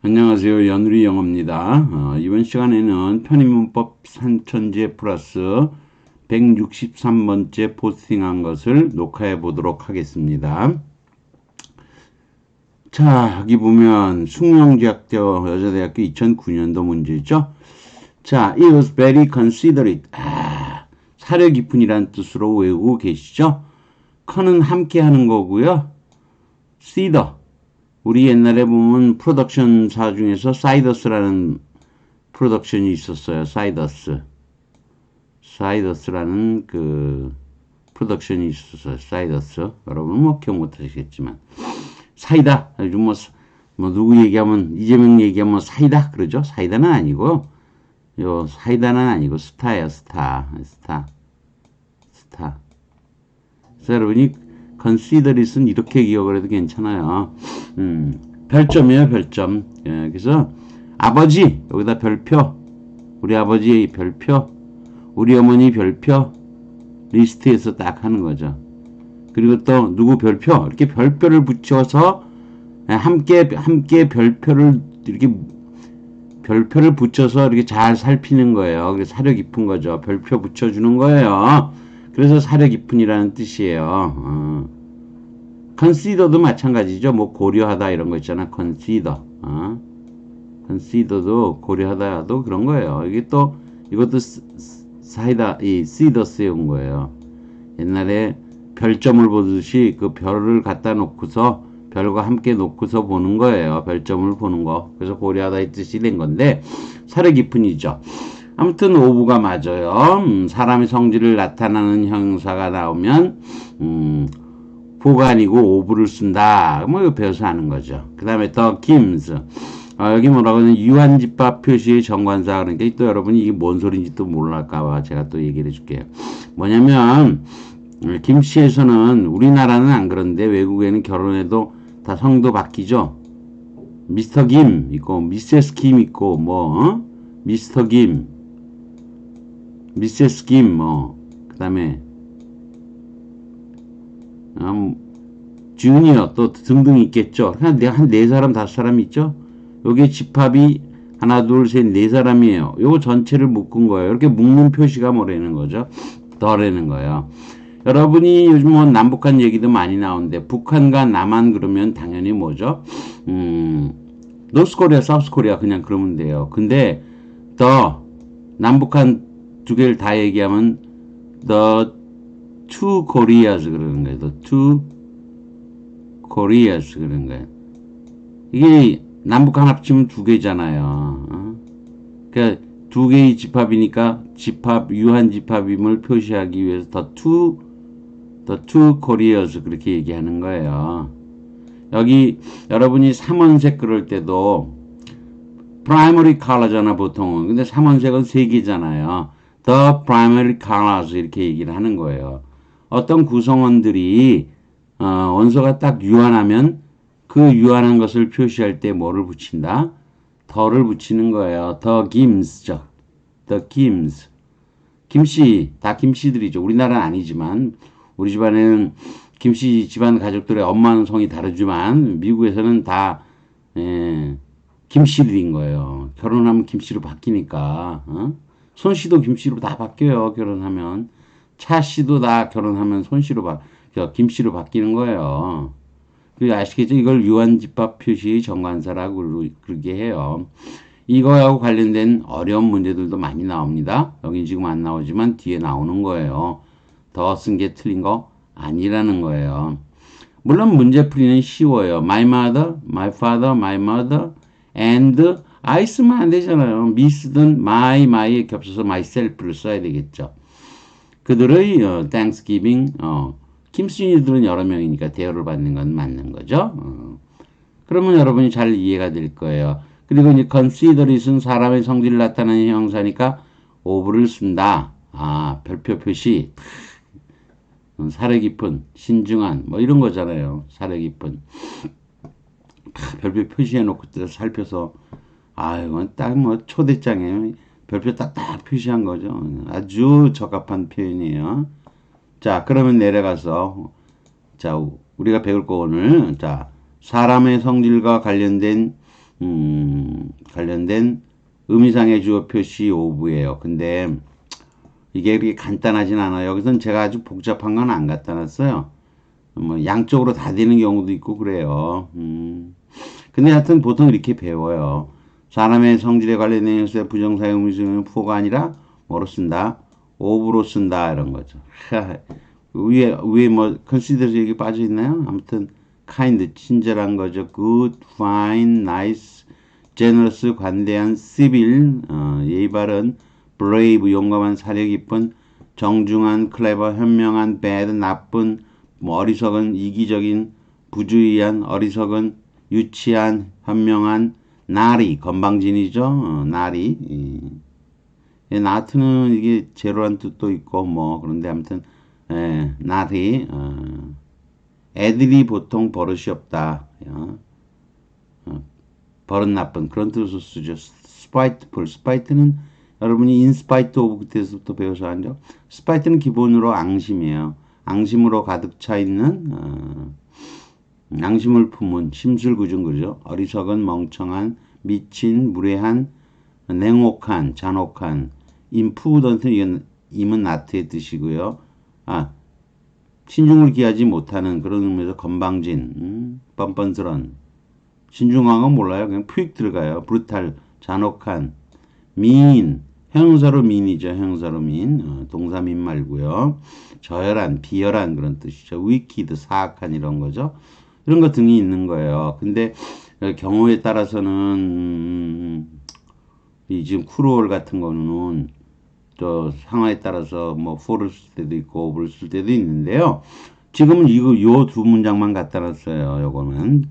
안녕하세요. 연우리 영어입니다. 이번 시간에는 편의문법 산천재 플러스 163번째 포스팅한 것을 녹화해 보도록 하겠습니다. 자, 여기 보면 숭령제학교 여자대학교 2009년도 문제죠. 자, it was very considerate. 사려 깊은이란 뜻으로 외우고 계시죠? 컨은 함께 하는 거고요. cedar. 우리 옛날에 보면 프로덕션사 중에서 사이더스라는 프로덕션이 있었어요. 사이더스라는 그 프로덕션이 있었어요. 사이더스. 여러분 뭐 기억 못하시겠지만 사이다. 요즘 뭐 누구 얘기하면 이재명 얘기하면 사이다 그러죠. 사이다는 아니고 사이다는 아니고 스타예요. 스타. 그래서 여러분이 considerat은 이렇게 기억을 해도 괜찮아요. 별점이에요, 별점. 예, 그래서 아버지 여기다 별표, 우리 아버지 별표, 우리 어머니 별표 리스트에서 딱 하는 거죠. 그리고 또 누구 별표 이렇게 별표를 붙여서 함께 별표를 이렇게 붙여서 이렇게 잘 살피는 거예요. 그래서 사려 깊은 거죠. 별표 붙여주는 거예요. 그래서 사려 깊은이라는 뜻이에요. consider도 마찬가지죠. 뭐 고려하다 이런 거 있잖아. consider도 고려하다도 그런 거예요. 이게 또 이것도 사이다 이 시더스에 온 거예요. 옛날에 별점을 보듯이 그 별을 갖다 놓고서 별과 함께 놓고서 보는 거예요. 별점을 보는 거. 그래서 고려하다의 뜻이 된 건데 사려 깊은이죠. 아무튼 오브가 맞아요. 사람의 성질을 나타나는 형용사가 나오면 보가 아니고 오브를 쓴다. 뭐 이거 배워서 아는 거죠. 그 다음에 더 김스. 여기 뭐라고 하면 유한집합 표시의 정관사. 그러니까 또 여러분이 이게 뭔 소리인지 또 몰랄까봐 제가 또 얘기를 해줄게요. 뭐냐면 김씨에서는 우리나라는 안 그런데 외국에는 결혼해도 다 성도 바뀌죠. 미스터 김 있고 미세스 김 있고 미스터 김 미세스 김 그 다음에 주니어 또 등등 있겠죠. 한 네 사람 다섯 사람 있죠. 여기 집합이 하나 둘 셋 네 사람이에요. 요거 전체를 묶은 거예요. 이렇게 묶는 표시가 뭐라는 거죠? 더라는 거예요. 여러분이 요즘 뭐 남북한 얘기도 많이 나오는데 북한과 남한 그러면 당연히 뭐죠? 노스코리아, 사우스코리아 그냥 그러면 돼요. 근데 더 남북한 두 개를 다 얘기하면 the two Koreas 그러는 거예요. the two Koreas 그러는 거예요. 이게 남북한 합치면 두 개잖아요. 그러니까 두 개의 집합이니까 유한 집합임을 표시하기 위해서 the two Koreas 그렇게 얘기하는 거예요. 여기 여러분이 삼원색 그럴 때도 primary color잖아 보통은. 근데 삼원색은 세 개잖아요. the primary colors 이렇게 얘기를 하는 거예요. 어떤 구성원들이 원소가 딱 유한하면 그 유한한 것을 표시할 때 뭐를 붙인다? 더를 붙이는 거예요. the kims죠. the kims. 김씨, 다 김씨들이죠. 우리나라는 아니지만 우리 집안에는 김씨 집안 가족들의 엄마는 성이 다르지만 미국에서는 다 김씨들인 거예요. 결혼하면 김씨로 바뀌니까. 손씨도 김씨로 다 바뀌어요. 결혼하면. 차씨도 다 결혼하면 김씨로 바뀌는 거예요. 그 아시겠죠? 이걸 유한집합 표시의 정관사라고 그러게 해요. 이거하고 관련된 어려운 문제들도 많이 나옵니다. 여기 지금 안 나오지만 뒤에 나오는 거예요. 더 쓴 게 틀린 거 아니라는 거예요. 물론 문제풀이는 쉬워요. My mother, my father, my mother, and I 쓰면 안 되잖아요. 미쓰든 my에 겹쳐서 myself를 써야 되겠죠. 그들의 Thanksgiving, 김순이들은 여러 명이니까 대우를 받는 건 맞는 거죠. 그러면 여러분이 잘 이해가 될 거예요. 그리고 이제 considerat은 사람의 성질을 나타내는 형용사니까 of를 쓴다. 별표 표시. 사려 깊은, 신중한, 뭐 이런 거잖아요. 사려 깊은. 별표 표시해놓고 살펴서, 이건 딱 뭐 초대장에 별표 딱딱 표시한 거죠. 아주 적합한 표현이에요. 자, 그러면 내려가서, 자, 우리가 배울 거 오늘, 자, 사람의 성질과 관련된 관련된 의미상의 주어 표시 of예요. 근데 이게 그렇게 간단하진 않아요. 여기서는 제가 아주 복잡한 건 안 갖다 놨어요. 뭐 양쪽으로 다 되는 경우도 있고 그래요. 근데 하여튼 보통 이렇게 배워요. 사람의 성질에 관련된 형용사의 부정사의 의미는 for가 아니라 뭐로 쓴다? of로 쓴다 이런 거죠. 위에 뭐 consider에서 여기 빠져 있나요? 아무튼 kind 친절한 거죠. good, fine, nice, generous 관대한, civil 예의 바른, brave 용감한, 사려 깊은, 정중한, clever 현명한, bad 나쁜, 뭐 어리석은, 이기적인, 부주의한, 어리석은, 유치한, 현명한, 나리 건방진이죠. 나리. 나트는 이게 제로란 뜻도 있고 뭐 그런데 아무튼 나리 애들이 보통 버릇이 없다. 버릇 나쁜 그런 뜻으로 쓰죠. spiteful. spite는 여러분이 in spite of 그때서부터 배워서 알죠. spite는 기본으로 앙심이에요. 앙심으로 가득 차 있는 앙심을 품은 심술궂은 거죠. 어리석은 멍청한 미친 무례한 냉혹한 잔혹한 임푸던트 이건 임은 나트의 뜻이고요. 신중을 기하지 못하는 그런 의미에서 건방진 뻔뻔스런 신중한 건 몰라요. 그냥 푸익 들어가요. 브루탈 잔혹한 민 형용사로 민이죠. 형용사로 민 동사 민 말고요. 저열한 비열한 그런 뜻이죠. 위키드 사악한 이런 거죠. 이런 거 등이 있는 거예요. 근데 경우에 따라서는 이 지금 크루얼 같은 거는 저 상황에 따라서 뭐 for를 쓸 때도 있고 of를 쓸 때도 있는데요. 지금은 이거 요 두 문장만 갖다 놨어요. 요거는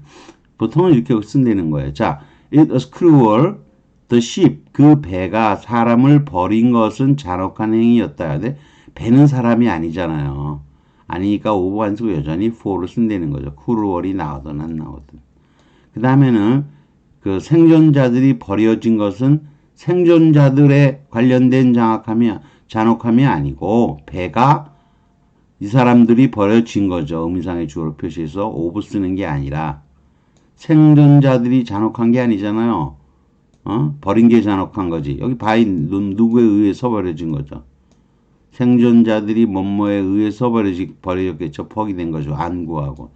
보통은 이렇게 쓴다는 거예요. 자, it was cruel. The ship 그 배가 사람을 버린 것은 잔혹한 행위였다. 근데 배는 사람이 아니잖아요. 아니니까 오브 안 쓰고 여전히 for를 쓴다는 거죠. cruel이 나오든 안 나오든. 그 다음에는 그 생존자들이 버려진 것은 생존자들에 관련된 잔혹함이 아니고 배가 이 사람들이 버려진 거죠. 의미상의 주어로 표시해서 오브 쓰는 게 아니라 생존자들이 잔혹한 게 아니잖아요. 버린 게 잔혹한 거지. 여기 바이 누구에 의해서 버려진 거죠. 생존자들이 뭐뭐에 의해서 버려졌겠죠. 포기된 거죠. 안구하고.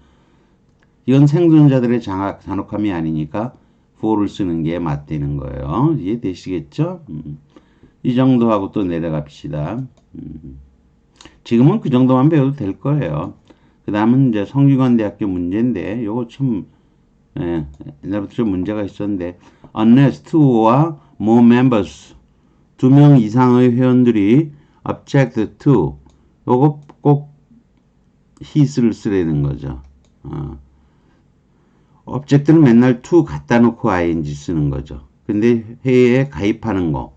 이건 생존자들의 잔혹함이 아니니까 for를 쓰는 게 맞다는 거예요. 이해되시겠죠? 이 정도 하고 또 내려갑시다. 지금은 그 정도만 배워도 될 거예요. 그 다음은 이제 성균관대학교 문제인데 요거 참 옛날부터 좀 문제가 있었는데 unless two와 more members 2명 이상의 회원들이 object to 요거 꼭 his를 쓰라는 거죠. object는 맨날 to 갖다 놓고 ing 쓰는 거죠. 근데 회의에 가입하는 거.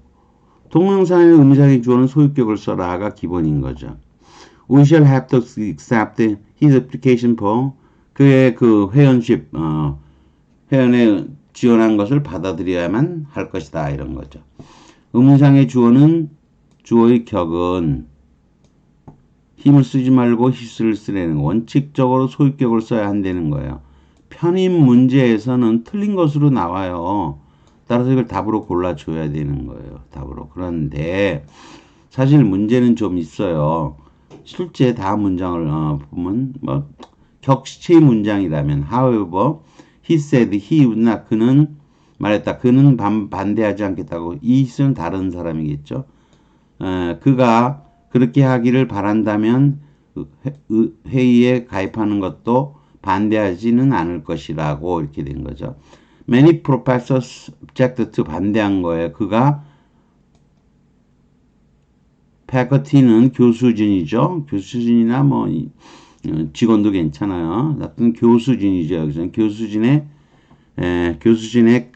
동명사의 의미상의 주어는 소유격을 써라가 기본인 거죠. We shall have to accept his application for 그의 그 회원십 회원에 지원한 것을 받아들여야만 할 것이다 이런 거죠. 의문상의 주어는 주어의 격은 힘을 쓰지 말고 his를 쓰라는 원칙적으로 소유격을 써야 한다는 거예요. 편입 문제에서는 틀린 것으로 나와요. 따라서 이걸 답으로 골라줘야 되는 거예요. 답으로. 그런데 사실 문제는 좀 있어요. 실제 다음 문장을 보면 뭐 격식 문장이라면 however he said he would not 그는 말했다. 그는 반대하지 않겠다고. 이 his는 다른 사람이겠죠. 그가 그렇게 하기를 바란다면 회의에 가입하는 것도 반대하지는 않을 것이라고 이렇게 된 거죠. Many professors object to 반대한 거예요. 그가 faculty는 교수진이죠. 교수진이나 뭐 직원도 괜찮아요. 어떤 교수진이죠. 여기서는 교수진에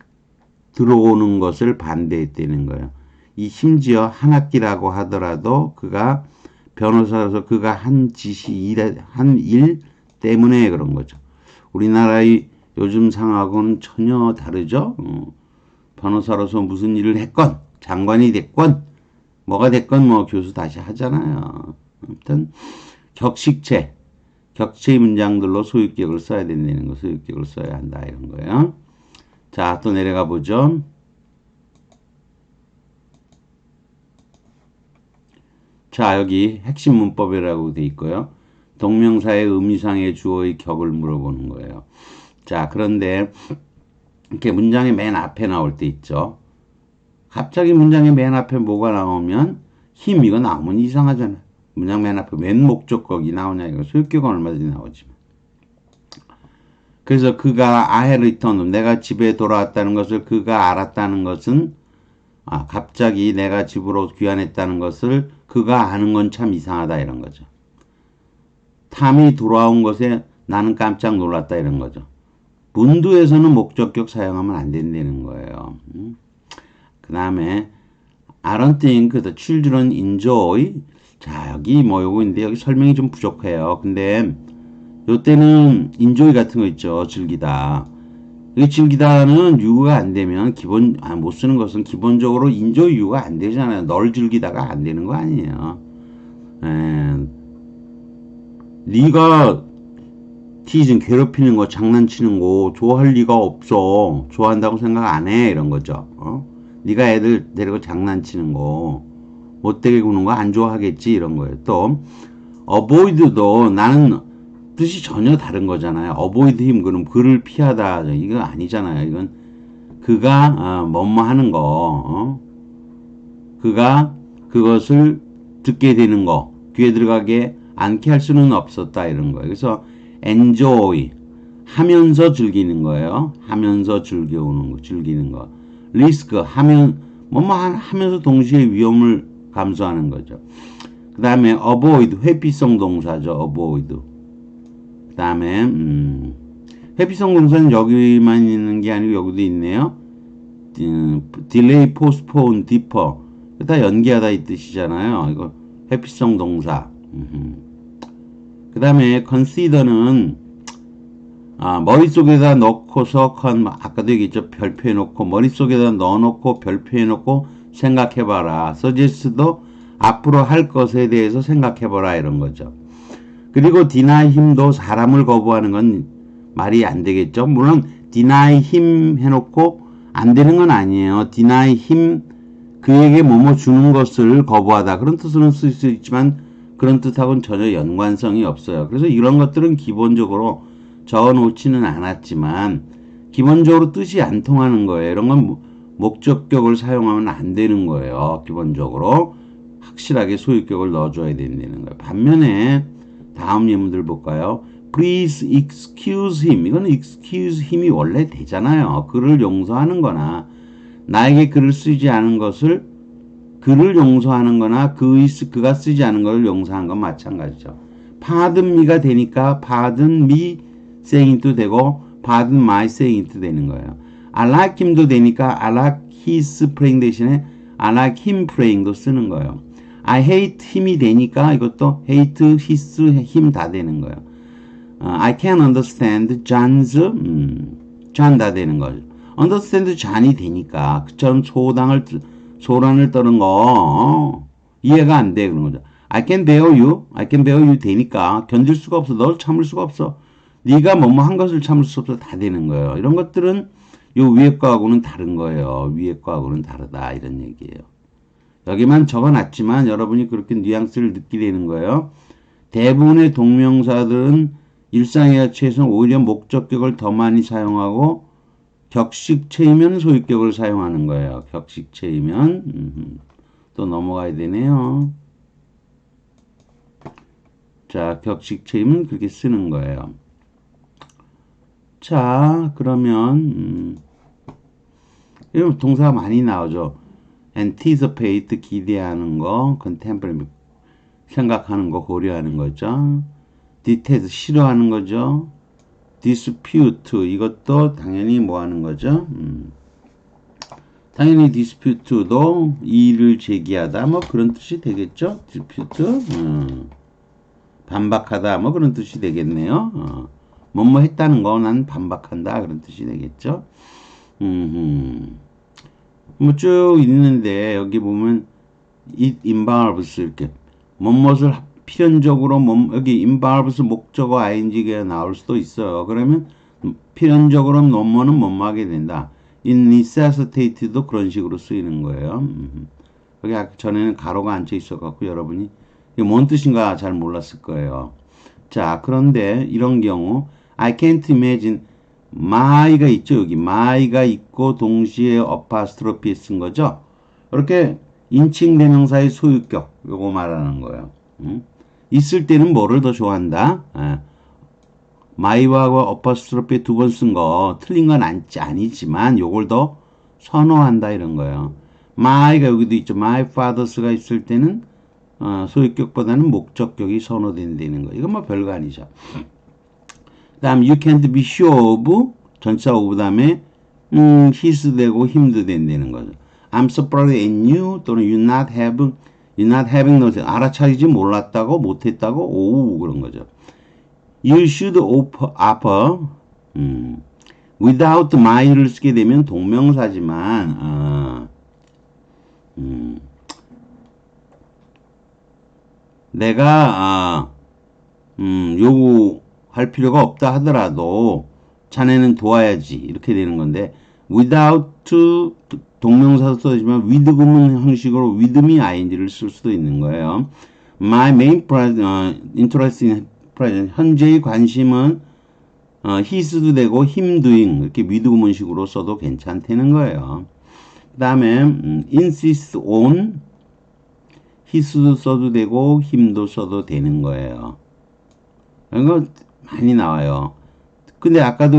들어오는 것을 반대했다는 거예요. 이 심지어 한 학기라고 하더라도 그가 변호사로서 그가 한 일 때문에 그런 거죠. 우리나라의 요즘 상황하고는 전혀 다르죠. 변호사로서 무슨 일을 했건 장관이 됐건 뭐가 됐건 뭐 교수 다시 하잖아요. 아무튼 격식체 문장들로 소유격을 써야 된다는 거, 소유격을 써야 한다 이런 거예요. 자, 또 내려가 보죠. 자, 여기 핵심 문법이라고 돼 있고요. 동명사의 의미상의 주어의 격을 물어보는 거예요. 자, 그런데 이렇게 문장의 맨 앞에 나올 때 있죠. 갑자기 문장의 맨 앞에 뭐가 나오면 힘 이거 나오면 이상하잖아. 문장 맨 앞에 웬 목적격이 나오냐 이거 소유격은 얼마든지 나오지만. 그래서 그가 I had returned 내가 집에 돌아왔다는 것을 그가 알았다는 것은 갑자기 내가 집으로 귀환했다는 것을 그가 아는 건 참 이상하다 이런 거죠. 탐이 돌아온 것에 나는 깜짝 놀랐다 이런 거죠. 문두에서는 목적격 사용하면 안 된다는 거예요. 그 다음에 I don't think the children enjoy. 자, 여기 뭐 요거 있는데 여기 설명이 좀 부족해요. 근데 요때는 enjoy 같은 거 있죠. 즐기다. 이 즐기다는 유가 안 되면 못 쓰는 것은 기본적으로 enjoy 유가 안 되잖아요. 널 즐기다가 안 되는 거 아니에요. 네가 티즌 괴롭히는 거, 장난치는 거 좋아할 리가 없어. 좋아한다고 생각 안 해. 이런 거죠. 네가 애들 데리고 장난치는 거, 못되게 구는 거 안 좋아하겠지. 이런 거예요. 또 avoid도 나는 뜻이 전혀 다른 거잖아요. avoid him 그럼 그를 피하다. 이거 아니잖아요. 이건 그가 뭐뭐 하는 거, 그가 그것을 듣게 되는 거, 귀에 들어가게 않게 할 수는 없었다. 이런 거예요. 그래서 enjoy 하면서 즐기는 거예요. 하면서 즐기는 거. risk 뭐뭐 하면서 동시에 위험을 감수하는 거죠. 그 다음에 avoid 회피성 동사죠. avoid. 그 다음에 회피성 동사는 여기만 있는 게 아니고 여기도 있네요. delay, postpone, defer 다 연기하다 이 뜻이잖아요. 이거 회피성 동사. 그 다음에 consider는 머릿속에다 넣고서 아까도 얘기했죠. 별표해놓고 머릿속에다 넣어놓고 별표해놓고 생각해봐라. suggest도 앞으로 할 것에 대해서 생각해봐라 이런 거죠. 그리고 deny him도 사람을 거부하는 건 말이 안 되겠죠. 물론 deny him 해놓고 안 되는 건 아니에요. deny him 그에게 뭐뭐 주는 것을 거부하다 그런 뜻으로는 쓸 수 있지만 그런 뜻하고는 전혀 연관성이 없어요. 그래서 이런 것들은 기본적으로 적어놓지는 않았지만 기본적으로 뜻이 안 통하는 거예요. 이런 건 목적격을 사용하면 안 되는 거예요. 기본적으로 확실하게 소유격을 넣어줘야 된다는 거예요. 반면에 다음 예문들 볼까요? Please excuse him. 이거는 excuse him이 원래 되잖아요. 그를 용서하는 거나 나에게 글을 쓰지 않은 것을 그를 용서하는 거나 그가 쓰지 않은 것을 용서하는 건 마찬가지죠. pardon me가 되니까 pardon me saying to 되고 pardon my saying to 되는 거예요. I like him도 되니까 I like his praying 대신에 I like him praying도 쓰는 거예요. I hate him이 되니까 이것도 hate, his, him 다 되는 거예요. I can understand John's, John 다 되는 거죠. understand John이 되니까 그처럼 소란을 떠는 거 이해가 안 돼 그런 거죠. I can bear you 되니까 견딜 수가 없어. 널 참을 수가 없어. 네가 뭐뭐 한 것을 참을 수 없어. 다 되는 거예요. 이런 것들은 요 위에 거하고는 다른 거예요. 위에 거하고는 다르다 이런 얘기예요. 여기만 적어놨지만 여러분이 그렇게 뉘앙스를 느끼게 되는 거예요. 대부분의 동명사들은 일상의 가치에서는 오히려 목적격을 더 많이 사용하고 격식체이면 소유격을 사용하는 거예요. 격식체이면 또 넘어가야 되네요. 자, 격식체이면 그렇게 쓰는 거예요. 자, 그러면 이런 동사가 많이 나오죠. anticipate 기대하는 거, contemplate 생각하는 거, 고려하는 거죠. detest 싫어하는 거죠. dispute 이것도 당연히 뭐 하는 거죠. 당연히 dispute도 이의를 제기하다 뭐 그런 뜻이 되겠죠. dispute 반박하다 뭐 그런 뜻이 되겠네요. 뭐뭐 했다는 거 난 반박한다 그런 뜻이 되겠죠. 뭐 쭉 있는데 여기 보면 it involves 이렇게 뭐뭇을 필연적으로 여기 involves 목적어 ing가 나올 수도 있어요. 그러면 필연적으로 뭐뭐는 뭐뭐 하게 된다. in necessitate도 그런 식으로 쓰이는 거예요. 여기 전에는 가로가 앉아 있어갖고 여러분이 이게 뭔 뜻인가 잘 몰랐을 거예요. 자, 그런데 이런 경우 I can't imagine my가 있죠. 여기 my가 있고 동시에 apostrophe 쓴 거죠. 이렇게 인칭 대명사의 소유격 요거 말하는 거예요. 있을 때는 뭐를 더 좋아한다? my와 apostrophe 두 번 쓴 거 틀린 건 아니지만 요걸 더 선호한다 이런 거예요. my가 여기도 있죠. my fathers가 있을 때는 소유격보다는 목적격이 선호된다는 거. 이건 뭐 별거 아니죠. 그 다음 you can't be sure of 전치사 of 다음에 his 되고 him도 된다는 거죠. I'm surprised at you 또는 you're not having no 알아차리지 몰랐다고 못했다고 오 그런 거죠. You should offer without my를 쓰게 되면 동명사지만 내가 요구할 필요가 없다 하더라도 자네는 도와야지 이렇게 되는 건데 without 동명사 써지만 with 구문 형식으로 with미 ing를 쓸 수도 있는 거예요. My main interest in present 현재의 관심은 his도 되고 him doing 이렇게 with 구문식으로 써도 괜찮다는 거예요. 그 다음에 insist on his도 써도 되고 him도 써도 되는 거예요. 이거 많이 나와요. 근데 아까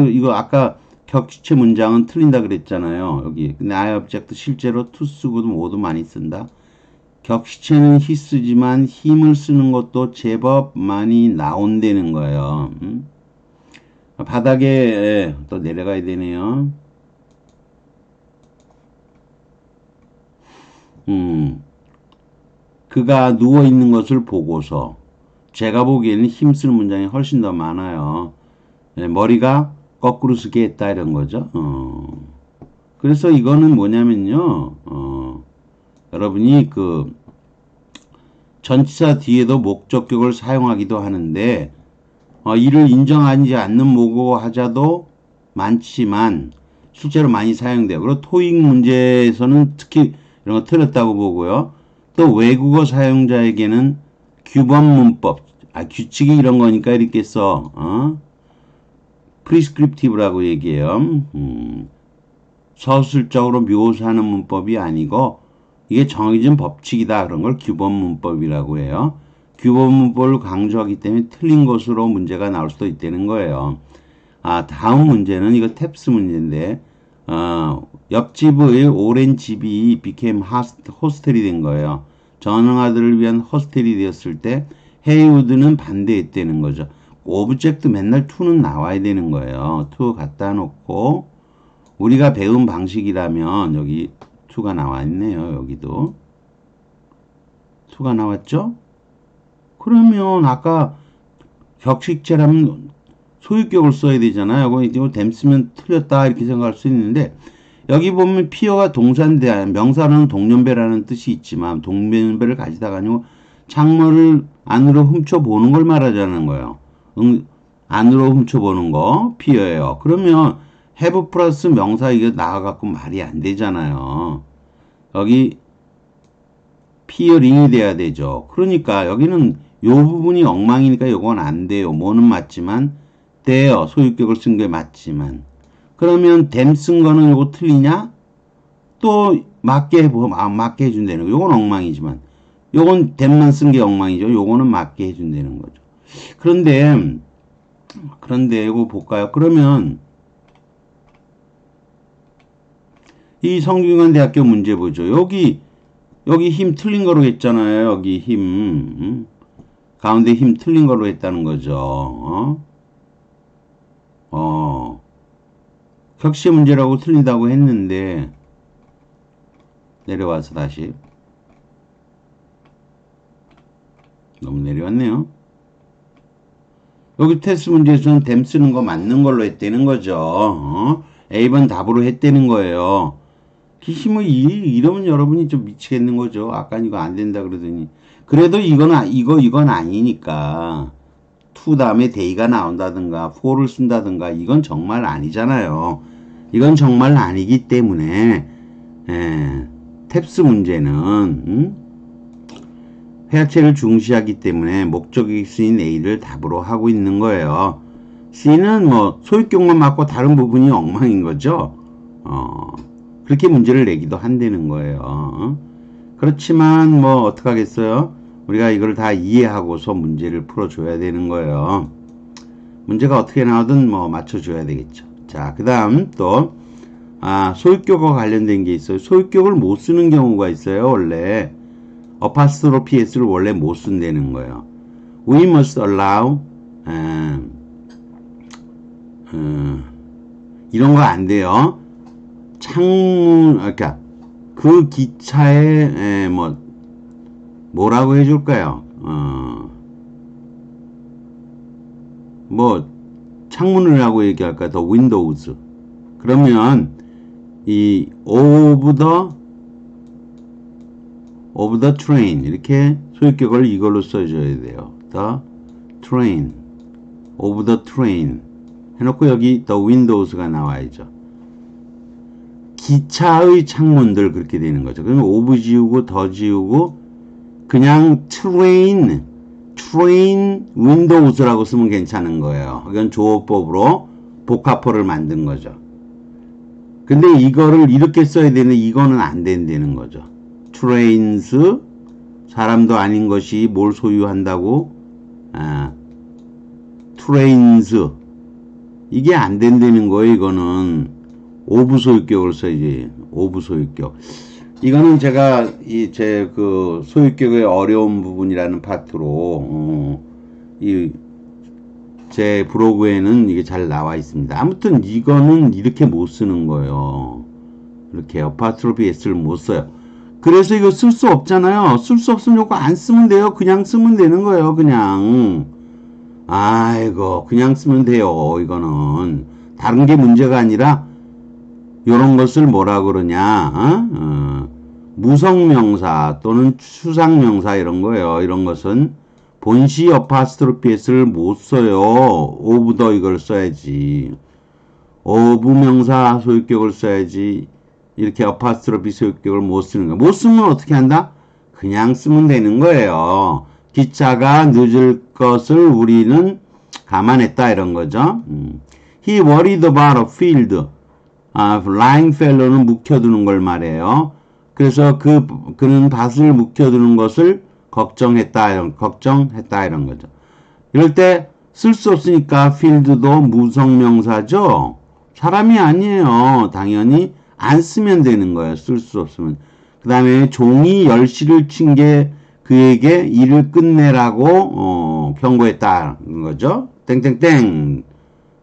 격시체 문장은 틀린다 그랬잖아요. 여기. 근데 I object 실제로 to 쓰고도 모두 많이 쓴다. 격시체는 he 쓰지만 him을 쓰는 것도 제법 많이 나온다는 거예요. 바닥에 또 내려가야 되네요. 그가 누워있는 것을 보고서 제가 보기에는 힘쓰는 문장이 훨씬 더 많아요. 머리가 거꾸로 쓰게 했다 이런 거죠. 그래서 이거는 뭐냐면요. 여러분이 그 전치사 뒤에도 목적격을 사용하기도 하는데 이를 인정하지 않는 모국어 하자도 많지만 실제로 많이 사용돼요. 그리고 토익 문제에서는 특히 이런 거 틀렸다고 보고요. 또 외국어 사용자에게는 규범 문법, 규칙이 이런 거니까 이렇게 써. prescriptive라고 얘기해요. 서술적으로 묘사하는 문법이 아니고 이게 정해진 법칙이다. 그런 걸 규범 문법이라고 해요. 규범 문법을 강조하기 때문에 틀린 것으로 문제가 나올 수도 있다는 거예요. 다음 문제는 이거 탭스 문제인데 옆집의 오랜 집이 became 호스텔이 된 거예요. 전응아들을 위한 호스텔이 되었을 때 헤이우드는 반대했다는 거죠. 오브젝트 맨날 to는 나와야 되는 거예요. to 갖다 놓고 우리가 배운 방식이라면 여기 to가 나와 있네요. 여기도 to가 나왔죠? 그러면 아까 격식체라면 소유격을 써야 되잖아요. 이거 댐 쓰면 틀렸다 이렇게 생각할 수 있는데 여기 보면 피어가 동사인데 명사로는 동년배라는 뜻이 있지만 동년배를 가지다가 아니고 창문을 안으로 훔쳐보는 걸 말하자는 거예요. 안으로 훔쳐보는 거 피어예요. 그러면 have 플러스 명사 이게 나와갖고 말이 안 되잖아요. 여기 피어링이 돼야 되죠. 그러니까 여기는 요 부분이 엉망이니까 요건 안 돼요. 뭐는 맞지만 돼요. 소유격을 쓴 게 맞지만. 그러면 댐 쓴 거는 요거 틀리냐? 또 맞게 해준다는 거. 요건 엉망이지만 요건 댐만 쓴 게 엉망이죠. 요거는 맞게 해준다는 거죠. 그런데 이거 볼까요? 그러면 이 성균관대학교 문제 보죠. 여기 힘 틀린 거로 했잖아요. 여기 힘 가운데 힘 틀린 거로 했다는 거죠. 격시 문제라고 틀린다고 했는데 내려와서 다시 너무 내려왔네요. 여기 테스트 문제에서는 댐 쓰는 거 맞는 걸로 했다는 거죠. A번 답으로 했다는 거예요. 힘을 이러면 여러분이 좀 미치겠는 거죠. 아까 이거 안 된다 그러더니. 그래도 이건 아니니까. to 다음에 they가 나온다든가, for를 쓴다든가, 이건 정말 아니잖아요. 이건 정말 아니기 때문에 탭스 문제는 회화체를 중시하기 때문에 목적이 C인 A를 답으로 하고 있는 거예요. C는 뭐 소유격만 맞고 다른 부분이 엉망인 거죠. 그렇게 문제를 내기도 한다는 거예요. 그렇지만 뭐 어떡하겠어요? 우리가 이걸 다 이해하고서 문제를 풀어줘야 되는 거예요. 문제가 어떻게 나오든 뭐 맞춰줘야 되겠죠. 자, 그 다음 또 소유격과 관련된 게 있어요. 소유격을 못 쓰는 경우가 있어요. 원래 어파스트로피 s를 원래 못 쓴다는 거예요. We must allow 이런 거 안 돼요. 창문, 그러니까 그 기차에 뭐라고 해줄까요? 뭐 창문을 하고 얘기할까? 더 windows. 그러면 이 of the train 이렇게 소유격을 이걸로 써줘야 돼요. the train, of the train 해놓고 여기 the windows가 나와야죠. 기차의 창문들 그렇게 되는 거죠. 그러면 of 지우고 더 지우고 그냥 train windows라고 쓰면 괜찮은 거예요. 이건 조어법으로 복합어를 만든 거죠. 근데 이거를 이렇게 써야 되는데 이거는 안 된다는 거죠. trains 사람도 아닌 것이 뭘 소유한다고? trains 이게 안 된다는 거예요. 이거는 of 소유격을 써야지. of 소유격. 이거는 제가 제 그 소유격의 어려운 부분이라는 파트로 제 블로그에는 이게 잘 나와 있습니다. 아무튼 이거는 이렇게 못 쓰는 거예요. 이렇게 어파스트로피 s를 못 써요. 그래서 이거 쓸 수 없잖아요. 쓸 수 없으면 이거 안 쓰면 돼요. 그냥 쓰면 되는 거예요. 그냥. 아이고 그냥 쓰면 돼요. 이거는 다른 게 문제가 아니라 요런 것을 뭐라 그러냐 무성명사 또는 추상명사 이런 거예요. 이런 것은 본시 어파스트로피 s를 못 써요. of the 이걸 써야지. of 명사 소유격을 써야지. 이렇게 어파스트로피 소유격을 못 쓰는 거예요. 못 쓰면 어떻게 한다? 그냥 쓰면 되는 거예요. 기차가 늦을 것을 우리는 감안했다 이런 거죠. He worried about a field. lying fellow는 묵혀두는 걸 말해요. 그래서 그는 밭을 묵혀두는 것을 걱정했다 이런 거죠. 이럴 때 쓸 수 없으니까 field도 무성명사죠. 사람이 아니에요. 당연히 안 쓰면 되는 거예요. 쓸 수 없으면. 그 다음에 종이 10시를 친 게 그에게 일을 끝내라고 경고했다는 거죠. 땡땡땡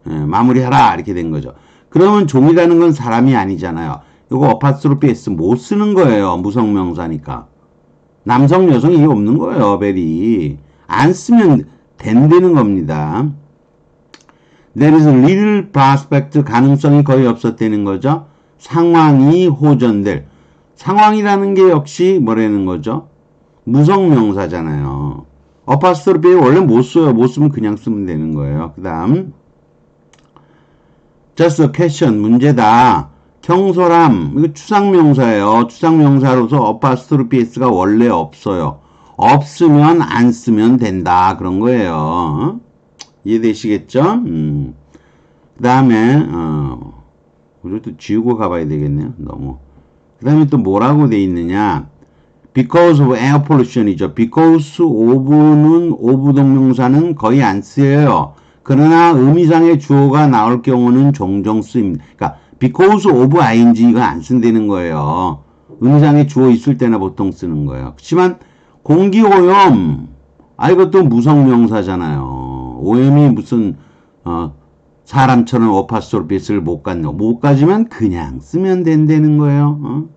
마무리하라 이렇게 된 거죠. 그러면 종이라는 건 사람이 아니잖아요. 이거 어파스트로피 s 못 쓰는 거예요. 무성명사니까. 남성 여성이 없는 거예요. 베리 안 쓰면 된다는 겁니다. There is little prospect 가능성이 거의 없었다는 거죠. 상황이 호전될 상황이라는 게 역시 뭐라는 거죠? 무성명사잖아요. 어파스트로피 원래 못 써요. 못 쓰면 그냥 쓰면 되는 거예요. 그 다음 just a question 문제다. 경솔함 이거 추상명사예요. 추상명사로서 어파스트로피 s가 원래 없어요. 없으면 안 쓰면 된다 그런 거예요. 이해되시겠죠? 그 다음에 우리 또 지우고 가봐야 되겠네요. 너무. 그 다음에 또 뭐라고 돼 있느냐? because of air pollution이죠. because of는 of 동명사는 거의 안 쓰여요. 그러나 의미상의 주어가 나올 경우는 종종 쓰입니다. 그러니까 because of ing가 안 쓴다는 거예요. 의미상의 주어 있을 때나 보통 쓰는 거예요. 그렇지만 공기오염 이것도 무성명사잖아요. 오염이 무슨 사람처럼 어파스트로피 s를 못 가지만 그냥 쓰면 된다는 거예요.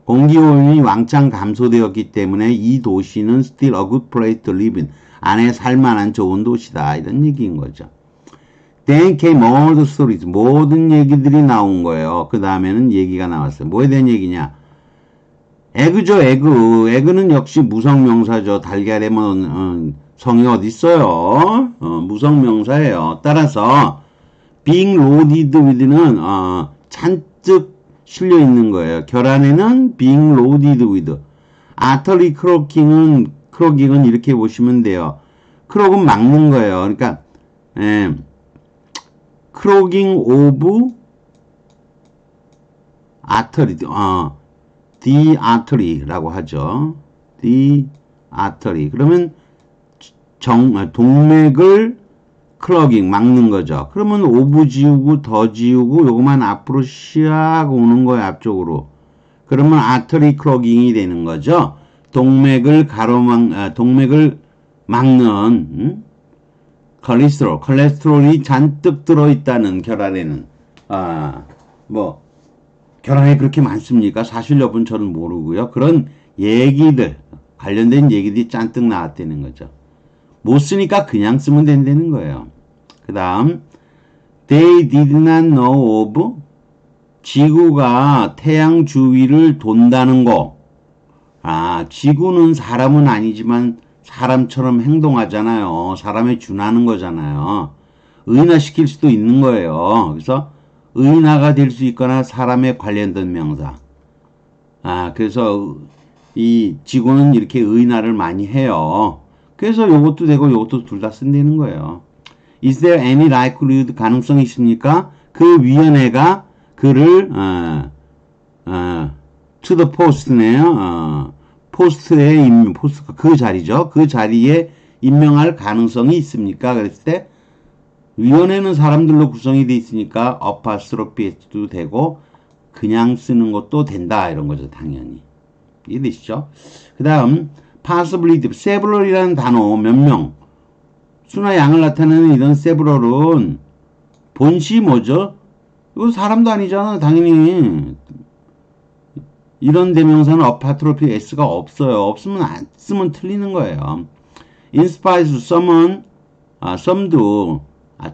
공기오염이 왕창 감소되었기 때문에 이 도시는 still a good place to live in. 안에 살만한 좋은 도시다. 이런 얘기인 거죠. Then came all the stories. 모든 얘기들이 나온 거예요. 그 다음에는 얘기가 나왔어요. 뭐에 대한 얘기냐? 에그죠, 에그. 에그는 역시 무성명사죠. 달걀에 성이 어디 있어요? 무성명사예요. 따라서 being loaded with는 잔뜩 실려 있는 거예요. 결안에는 being loaded with. artillery 크로깅은 이렇게 보시면 돼요. 크록은 막는 거예요. 그러니까 크로깅 오브 artery, the artery라고 하죠. the artery. 그러면 동맥을 클러깅 막는 거죠. 그러면 오브 지우고 더 지우고 요거만 앞으로 샥 오는 거예요. 앞쪽으로. 그러면 아터리 클러깅이 되는 거죠. 동맥을 동맥을 막는 콜레스테롤이 잔뜩 들어있다는 결안에는 결안에 그렇게 많습니까? 사실 여부는 저는 모르고요. 그런 얘기들 관련된 얘기들이 잔뜩 나왔다는 거죠. 못 쓰니까 그냥 쓰면 된다는 거예요. 그 다음 They did not know of 지구가 태양 주위를 돈다는 거. 지구는 사람은 아니지만 사람처럼 행동하잖아요. 사람에 준하는 거잖아요. 의인화시킬 수도 있는 거예요. 그래서 의인화가 될 수 있거나 사람에 관련된 명사. 그래서 이 지구는 이렇게 의인화를 많이 해요. 그래서 요것도 되고 요것도 둘 다 쓴다는 거예요. Is there any likelihood 가능성이 있습니까? 그 위원회가 그를 to the post네요. 포스트에 포스트 그 자리죠. 그 자리에 임명할 가능성이 있습니까? 그랬을 때 위원회는 사람들로 구성이 돼 있으니까 어파스트로피도 되고 그냥 쓰는 것도 된다 이런 거죠. 당연히 이해되시죠? 그 다음 possibility, several이라는 단어 몇 명 수나 양을 나타내는 이런 several은 본시 뭐죠? 이거 사람도 아니잖아. 당연히 이런 대명사는 어파트로피 s가 없어요. 없으면 안 쓰면 틀리는 거예요. in spite of someone, some도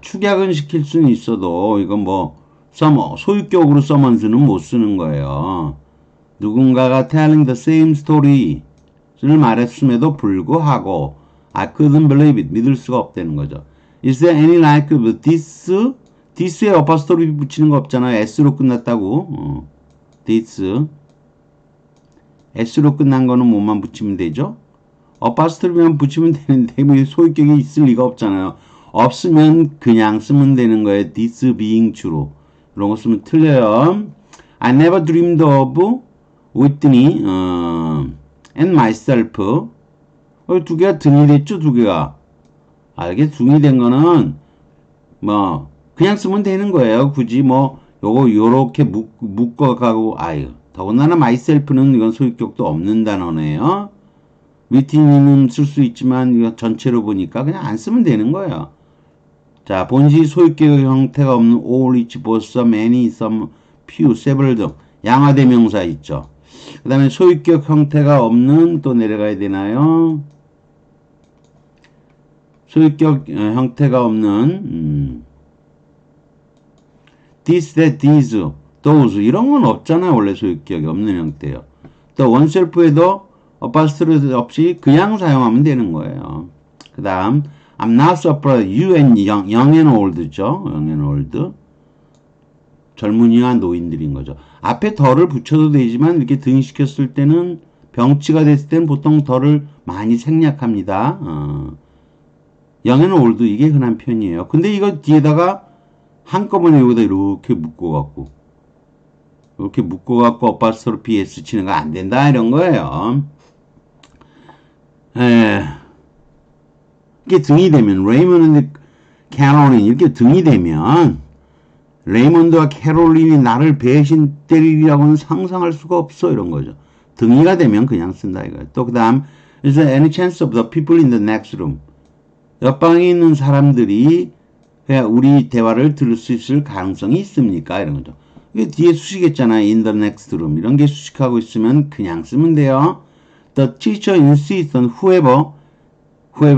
축약은 시킬 수는 있어도 이건 소유격으로 summon스는 못 쓰는 거예요. 누군가가 telling the same story를 말했음에도 불구하고 I couldn't believe it. 믿을 수가 없다는 거죠. Is there any likelihood this에 어파스토리 붙이는 거 없잖아요. s로 끝났다고. this s로 끝난 거는 뭐만 붙이면 되죠? 어파스토리만 붙이면 되는데 소유격이 있을 리가 없잖아요. 없으면 그냥 쓰면 되는 거예요. this being true. 이런 거 쓰면 틀려요. I never dreamed of Whitney and myself. 두 개가 등이 됐죠, 두 개가. 이게 등이 된 거는 그냥 쓰면 되는 거예요. 굳이 요거 요렇게 묶어가고 더군다나 myself는 이건 소유격도 없는 단어네요. 위티니는 쓸 수 있지만 이거 전체로 보니까 그냥 안 쓰면 되는 거예요. 자, 본시 소유격 형태가 없는 all, each, both, some, any, some, few, several 등 양화대명사 있죠. 그 다음에 소유격 형태가 없는 또 내려가야 되나요? 소유격 형태가 없는 this, that, these, those 이런 건 없잖아요. 원래 소유격이 없는 형태예요. 또 원셀프에도 어파스트로스 없이 그냥 사용하면 되는 거예요. 그 다음 I'm not surprised. You and young and old죠. young and old. 젊은이와 노인들인 거죠. 앞에 덜을 붙여도 되지만 이렇게 등식했을 때는 병치가 됐을 때는 보통 덜을 많이 생략합니다. young and old 이게 흔한 편이에요. 근데 이거 뒤에다가 한꺼번에 여기다 이렇게 묶어갖고 어파스트로피 s 치는 거 안 된다 이런 거예요. 이렇게 등이 되면 레이먼드 캐롤린 이렇게 등이 되면 레이먼드와 캐롤린이 나를 배신 때리리라고는 상상할 수가 없어 이런 거죠. 등이가 되면 그냥 쓴다 이거예요. 또 그 다음 Is there any chance of the people in the next room? 옆방에 있는 사람들이 우리 대화를 들을 수 있을 가능성이 있습니까? 이런 거죠. 이게 뒤에 수식했잖아요. In the next room. 이런 게 수식하고 있으면 그냥 쓰면 돼요. The teacher insists on whoever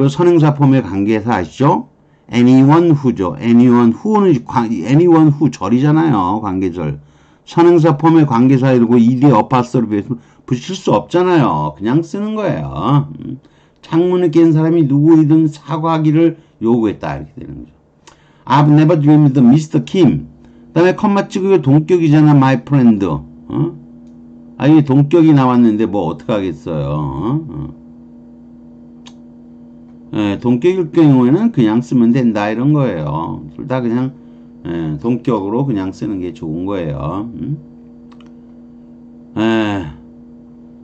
선행사 폼의 관계에서 아시죠? anyone who죠. anyone who 절이잖아요. 관계절. 선행사 폼의 관계사 이러고 ED 어파스토를 붙일 수 없잖아요. 그냥 쓰는 거예요. 창문을 깬 사람이 누구이든 사과하기를 요구했다. 이렇게 되는 거죠. I've never dreamed Mr. Kim. 그다음에 컴마 찍고 동격이잖아, my friend. 어? 아, 이게 동격이 나왔는데 뭐 어떡하겠어요. 예, 동격일 경우에는 그냥 쓰면 된다 이런 거예요. 둘 다 그냥 동격으로 그냥 쓰는 게 좋은 거예요. 예,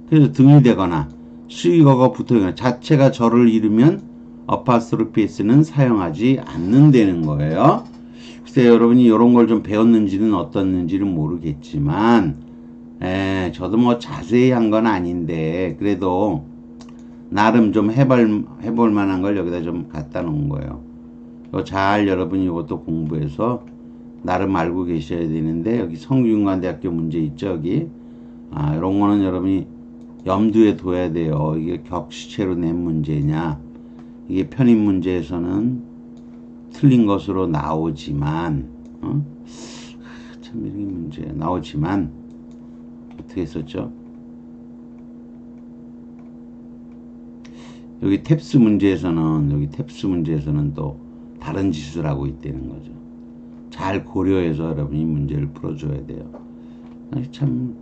그래서 등이 되거나 수익어가 붙어있거나 자체가 절을 이루면 어파스트로피스는 사용하지 않는다는 거예요. 글쎄 여러분이 이런 걸 좀 배웠는지는 어떻는지는 모르겠지만 저도 뭐 자세히 한 건 아닌데 그래도 나름 좀 해볼 만한 걸 여기다 좀 갖다 놓은 거예요. 잘 여러분이 이것도 공부해서 나름 알고 계셔야 되는데 여기 성균관대학교 문제 있죠 여기. 이런 거는 여러분이 염두에 둬야 돼요. 이게 격시체로 낸 문제냐 이게 편입 문제에서는 틀린 것으로 나오지만 참 이런 문제 나오지만 어떻게 했었죠? 여기 탭스 문제에서는 또 다른 짓을 하고 있다는 거죠. 잘 고려해서 여러분이 문제를 풀어줘야 돼요. 참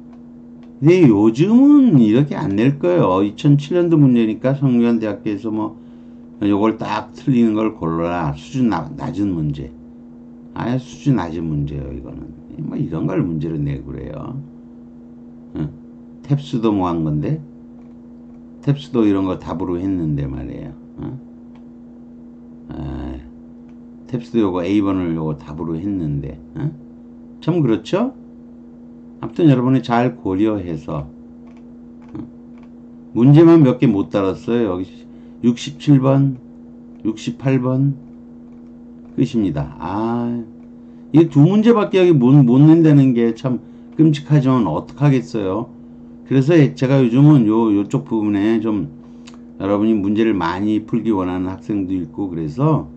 근데 요즘은 이렇게 안 낼 거예요. 2007년도 문제니까 성균관대학교에서 뭐 요걸 딱 틀리는 걸 골라라. 수준 낮은 문제. 아예 수준 낮은 문제예요. 이거는 뭐 이런 걸 문제로 내고 그래요. 탭스도 뭐 한 건데 탭스도 이런 거 답으로 했는데 말이에요. 탭스도 요거 A번을 요거 답으로 했는데 참 그렇죠? 아무튼 여러분이 잘 고려해서 문제만 몇 개 못 달았어요. 여기 67번 68번 끝입니다. 이 두 문제밖에 여기 못 낸다는 게 참 끔찍하지만 어떡하겠어요. 그래서 제가 요즘은 요쪽 부분에 좀 여러분이 문제를 많이 풀기 원하는 학생도 있고 그래서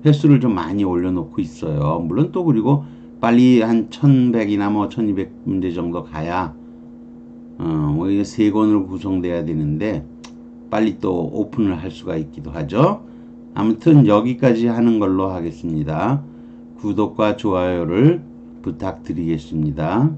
횟수를 좀 많이 올려놓고 있어요. 물론 또 그리고 빨리 한 1100이나 뭐 1200문제 정도 가야 뭐 이게 세 권으로 구성돼야 되는데 빨리 또 오픈을 할 수가 있기도 하죠. 아무튼 여기까지 하는 걸로 하겠습니다. 구독과 좋아요를 부탁드리겠습니다.